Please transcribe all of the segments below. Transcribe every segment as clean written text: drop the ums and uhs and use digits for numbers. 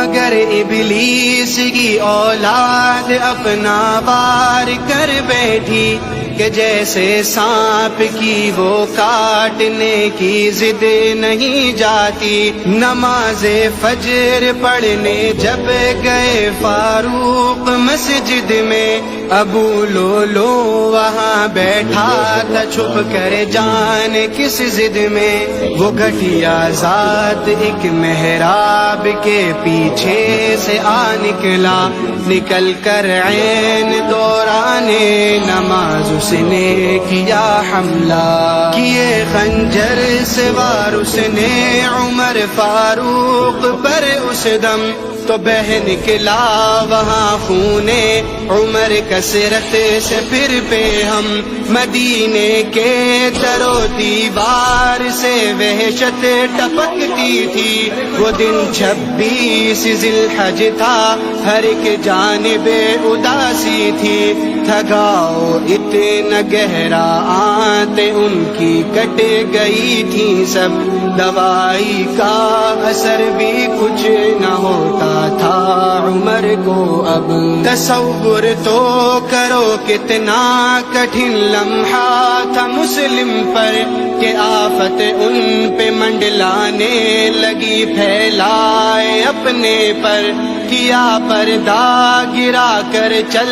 مگر ابلیس کی اولاد اپنا وار کر بیٹھی کہ جیسے سانپ کی وہ کاٹنے کی ضد نہیں جاتی۔ نماز فجر پڑھنے جب گئے فاروق مسجد میں، ابو لولو وہاں بیٹھا تھا چھپ کر جان کس ضد میں۔ وہ گھٹیا ذات ایک محراب کے پیچھے سے آ نکلا، نکل کر عین دوران نماز اس نے کیا حملہ، کیے خنجر سے وار اس نے عمر فاروق پر اس دم، تو بہ نکلا وہاں خون عمر کثرت سے پھر پہ ہم۔ مدینے کے در و دیوار سے وحشت ٹپکتی تھی، وہ دن 26 ذی الحج تھا، ہر ایک جانب اداسی تھی۔ تھگاؤ اتنا گہرا آنتیں ان کی کٹ گئی تھی سب، دوائی کا اثر بھی کچھ نہ ہوتا تھا عمر کو اب۔ تصور تو کرو کتنا کٹھن لمحہ تھا مسلم پر، کہ آفت ان پہ منڈلانے لگی، پھیلائے اپنے پر، کیا پردہ گرا کر چل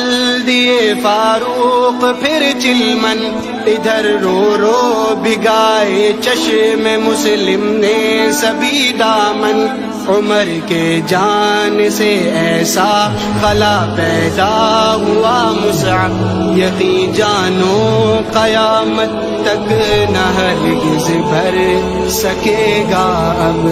دیے فاروق پھر چلمن، ادھر رو رو بھگائے چشم مسلم نے سبھی دامن۔ عمر کے جان سے ایسا خلا پیدا ہوا مصعب، یقین جانو قیامت تک نہ ہرگز بھر سکے گا اب۔